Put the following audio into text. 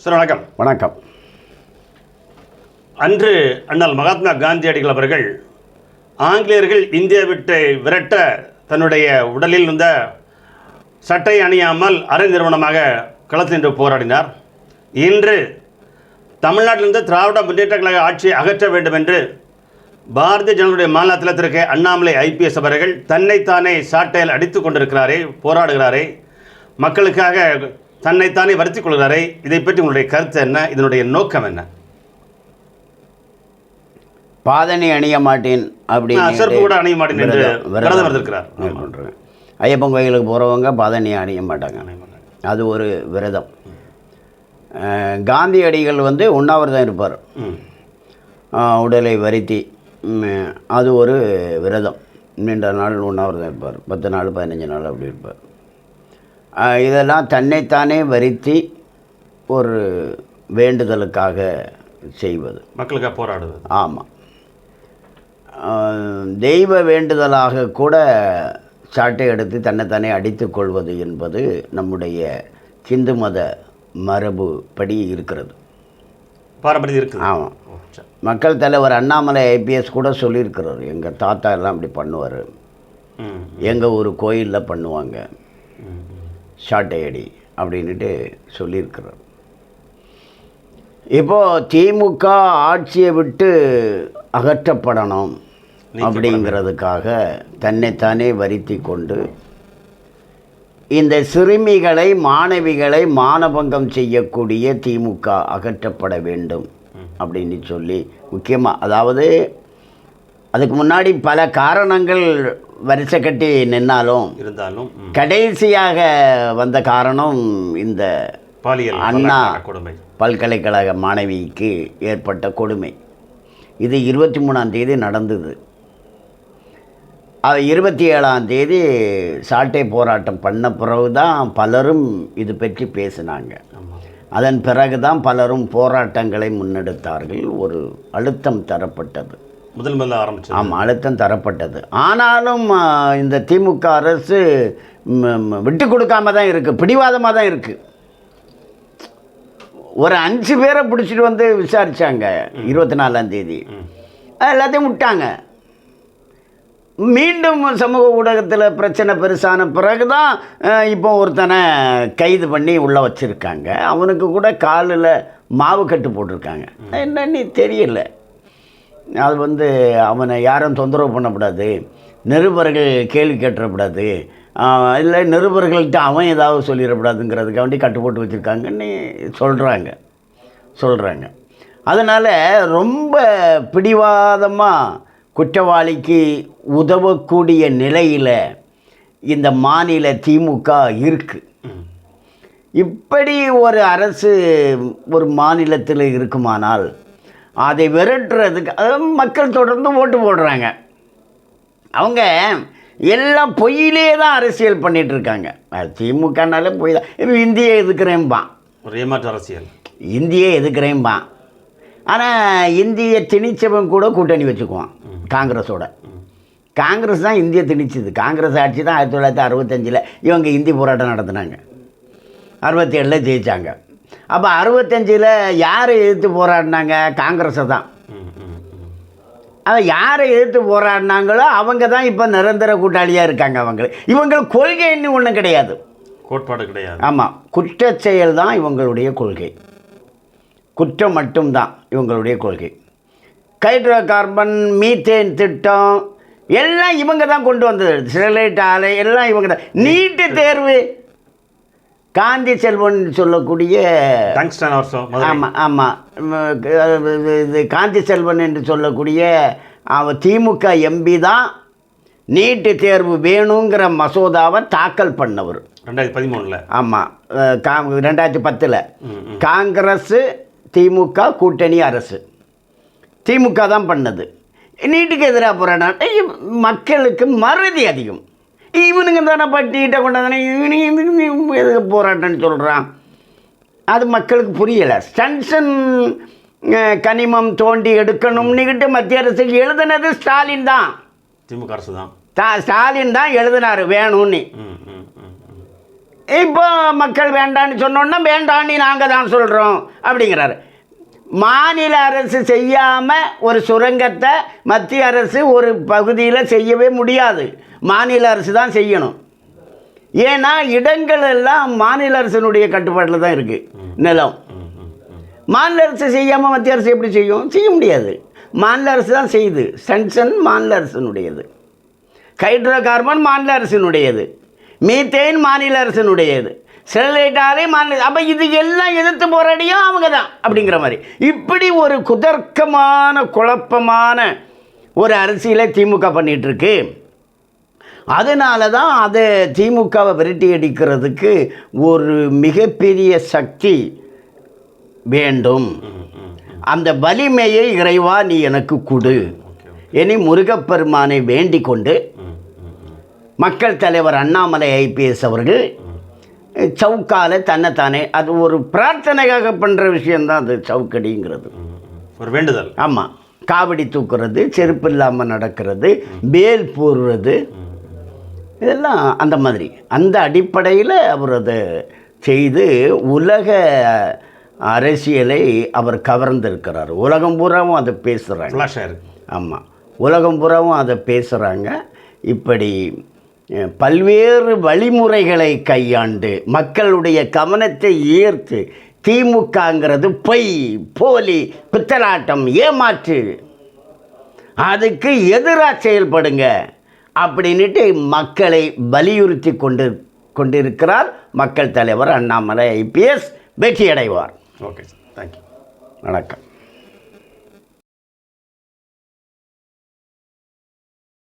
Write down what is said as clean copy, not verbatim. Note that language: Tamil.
சார் வணக்கம். வணக்கம். அன்று அண்ணல் மகாத்மா காந்தியடிகள் அவர்கள் ஆங்கிலேயர்கள் இந்தியா விட்டு விரட்ட தன்னுடைய உடலில் இருந்த சட்டை அணியாமல் அரை நிறுவனமாக களத்தில் நின்று போராடினார். இன்று தமிழ்நாட்டிலிருந்து திராவிட முன்னேற்ற கழக ஆட்சியை அகற்ற வேண்டும் என்று பாரதிய ஜனதாவுடைய மாநில தலைவருக்கு அண்ணாமலை ஐபிஎஸ் அவர்கள் தன்னைத்தானே சாட்டையில் அடித்து கொண்டிருக்கிறாரே, போராடுகிறாரே, மக்களுக்காக தன்னைத்தானே வருத்திக் கொள்கிறாரே. இதை பற்றி உங்களுடைய கருத்து என்ன? இதனுடைய நோக்கம் என்ன? பாதணி அணிய மாட்டேன் அப்படின்னு செருப்பு கூட அணிய மாட்டேன் என்று விரதம் இருக்கிறார். ஐயப்பன் கோயிலுக்கு போகிறவங்க பாதணி அணிய மாட்டாங்க, அது ஒரு விரதம். காந்தியடிகள் உண்ணாவிரதம் இருப்பார், உடலை வருத்தி, அது ஒரு விரதம். நீண்ட நாள் உண்ணாவிரதம் இருப்பார், 10 நாள் 15 நாள் அப்படி இருப்பார். இதெல்லாம் தன்னைத்தானே வருத்தி ஒரு வேண்டுதலுக்காக செய்வது, மக்களுக்காக போராடுவது. ஆமாம், தெய்வ வேண்டுதலாக கூட சாட்டை எடுத்து தன்னைத்தானே அடித்து கொள்வது என்பது நம்முடைய ஹிந்து மத மரபு படி இருக்கிறது, பாரம்பரியம் இருக்குது. ஆமாம். மக்கள் தலைவர் அண்ணாமலை ஐபிஎஸ் கூட சொல்லியிருக்கிறார், எங்கள் தாத்தா எல்லாம் அப்படி பண்ணுவார், எங்கள் ஒரு கோயிலில் பண்ணுவாங்க சாட்டை அடி அப்படின்ட்டு சொல்லியிருக்கிறார். இப்போது திமுக ஆட்சியை விட்டு அகற்றப்படணும் அப்படிங்கிறதுக்காக தன்னைத்தானே வருத்தி கொண்டு இந்த சிறுமிகளை மாணவிகளை மானபங்கம் செய்யக்கூடிய திமுக அகற்றப்பட வேண்டும் அப்படின்னு சொல்லி முக்கியமாக, அதாவது அதுக்கு முன்னாடி பல காரணங்கள் வரிசை கட்டி நின்னாலும் இருந்தாலும் கடைசியாக வந்த காரணம் இந்த அண்ணா பல்கலைக்கழக மாணவிக்கு ஏற்பட்ட கொடுமை. இது 23ஆம் தேதி நடந்தது. 27ஆம் தேதி சாட்டை போராட்டம் பண்ண பிறகு தான் பலரும் இது பற்றி பேசினாங்க. அதன் பிறகு தான் பலரும் போராட்டங்களை முன்னெடுத்தார்கள். ஒரு அழுத்தம் தரப்பட்டது, முதல்ல ஆரம்பிச்சு. ஆமாம், அழுத்தம் தரப்பட்டது. ஆனாலும் இந்த திமுக அரசு விட்டு கொடுக்காம தான் இருக்குது, பிடிவாதமாக தான் இருக்குது. ஒரு 5 பேரை பிடிச்சிட்டு விசாரித்தாங்க 24ஆம் தேதி, எல்லாத்தையும் விட்டாங்க. மீண்டும் சமூக ஊடகத்தில் பிரச்சனை பெருசான பிறகு தான் இப்போ ஒருத்தனை கைது பண்ணி உள்ளே வச்சுருக்காங்க. அவனுக்கு கூட காலில் மாவு கட்டு போட்டிருக்காங்க. என்னன்னு தெரியல. அது அவனை யாரும் தொந்தரவு பண்ணக்கூடாது, நிருபர்கள் கேள்வி கேட்டுறக்கூடாது, இல்லை நிருபர்கள்ட்ட அவன் ஏதாவது சொல்லிடக்கூடாதுங்கிறதுக்காக வேண்டி கட்டு போட்டு வச்சுருக்காங்கன்னு சொல்கிறாங்க. அதனால் ரொம்ப பிடிவாதமாக குற்றவாளிக்கு உதவக்கூடிய நிலையில் இந்த மாநில திமுக இருக்குது. இப்படி ஒரு அரசு ஒரு மாநிலத்தில் இருக்குமானால் அதை விரட்டுறதுக்கு மக்கள் தொடர்ந்து ஓட்டு போடுறாங்க. அவங்க எல்லாம் பொய்யிலே தான் அரசியல் பண்ணிகிட்ருக்காங்க. திமுகனாலே பொய் தான். இப்போ இந்தியை எதுக்குறேன்பான், ஒரு ஏமாற்று அரசியல். இந்தியை எதுக்குறேன்பான். ஆனால் இந்தியை திணிச்சவன் கூட கூட்டணி வச்சுக்குவான் காங்கிரஸோட. காங்கிரஸ் தான் இந்தியை திணிச்சுது. காங்கிரஸ் ஆட்சி தான் 1965 இவங்க இந்தி போராட்டம் நடத்தினாங்க, 67 ஜெயித்தாங்க. அப்போ 65 யாரை எதிர்த்து போராடினாங்க? காங்கிரஸை தான். அதை யாரை எதிர்த்து போராடினாங்களோ அவங்க தான் இப்போ நிரந்தர கூட்டாளியாக இருக்காங்க. இவங்களுக்கு கொள்கை இன்னும் ஒன்றும் கிடையாது, கோட்பாடு கிடையாது. ஆமாம், குற்றச் செயல் தான் இவங்களுடைய கொள்கை, குற்றம் மட்டும்தான் இவங்களுடைய கொள்கை. ஹைட்ரோ கார்பன், மீத்தேன் திட்டம் எல்லாம் இவங்க தான் கொண்டு வந்தது. ஸ்டெர்லைட் ஆலை எல்லாம் இவங்க தான். நீட்டு தேர்வு காந்தி செல்வன் சொல்லக்கூடிய, ஆமாம் ஆமாம், இது காந்தி செல்வன் என்று சொல்லக்கூடிய திமுக எம்பி தான் நீட்டு தேர்வு வேணுங்கிற மசோதாவை தாக்கல் பண்ணவர் 2013. ஆமாம், 2010 காங்கிரஸ் திமுக கூட்டணி அரசு, திமுக தான் பண்ணது. நீட்டுக்கு எதிராக போராட்டம். மக்களுக்கு மறதி அதிகம். இவனுங்க தானே பட்டிகிட்ட கொண்டாதானே, இவனுங்க எதுக்கு போராட்டம்னு சொல்கிறான், அது மக்களுக்கு புரியலை. ஸ்டன்சன் கனிமம் தோண்டி எடுக்கணும்னுக்கிட்டு மத்திய அரசுக்கு எழுதுனது ஸ்டாலின் தான், திமுக அரசு தான். ஸ்டாலின் தான் எழுதினார் வேணும்னு. இப்போ மக்கள் வேண்டான்னு சொன்னோன்னா வேண்டான்னு நாங்கள் தான் சொல்கிறோம் அப்படிங்கிறாரு. மாநில அரசு செய்யாமல் ஒரு சுரங்கத்தை மத்திய அரசு ஒரு பகுதியில் செய்யவே முடியாது. மாநில அரசு தான் செய்யணும். ஏன்னா இடங்கள் எல்லாம் மாநில அரசினுடைய கட்டுப்பாட்டில் தான் இருக்குது. நிலம் மாநில அரசு செய்யாமல் மத்திய அரசு எப்படி செய்யும்? செய்ய முடியாது. மாநில அரசு தான் செய்யுது. சென்சன் மாநில அரசினுடையது, ஹைட்ரோ கார்பன் மாநில அரசினுடையது, மீத்தேன் மாநில அரசினுடையது, ஸ்டெர்லைட் ஆலை மாநில. அப்போ இது எல்லாம் எதிர்த்து போராடியும் அவங்க தான் அப்படிங்கிற மாதிரி இப்படி ஒரு குதர்க்கமான குழப்பமான ஒரு அரசியலை திமுக பண்ணிகிட்ருக்கு. அதனால தான் அதை திமுகவை விரட்டி அடிக்கிறதுக்கு ஒரு மிகப்பெரிய சக்தி வேண்டும். அந்த வலிமையை இறைவா நீ எனக்கு கொடு இனி முருகப்பெருமானை வேண்டிக் கொண்டு மக்கள் தலைவர் அண்ணாமலை ஐபிஎஸ் அவர்கள் சவுக்கால தன்னைத்தானே, அது ஒரு பிரார்த்தனைக்காக பண்ணுற விஷயந்தான் அது சவுக்கடிங்கிறது, ஒரு வேண்டுதல். ஆமாம், காவடி தூக்குறது, செருப்பு இல்லாமல் நடக்கிறது, வேல் போடுறது, இதெல்லாம் அந்த மாதிரி அந்த அடிப்படையில் அவர் அதை செய்து உலக அரசியலை அவர் கவர்ந்திருக்கிறார். உலகம் பூராவும் அதை பேசுகிறாங்க. ஆமாம், உலகம் பூராவும் அதை பேசுகிறாங்க. இப்படி பல்வேறு வழிமுறைகளை கையாண்டு மக்களுடைய கவனத்தை ஈர்த்து திமுகங்கிறது பொய், போலி, பித்தலாட்டம், ஏமாற்று, அதுக்கு எதிராக செயல்படுங்க அப்படின்ட்டு மக்களை வலியுறுத்தி கொண்டிருக்கிறார் மக்கள் தலைவர் அண்ணாமலை ஐபிஎஸ். வெற்றியடைவார். ஓகே, தேங்க்யூ, வணக்கம்.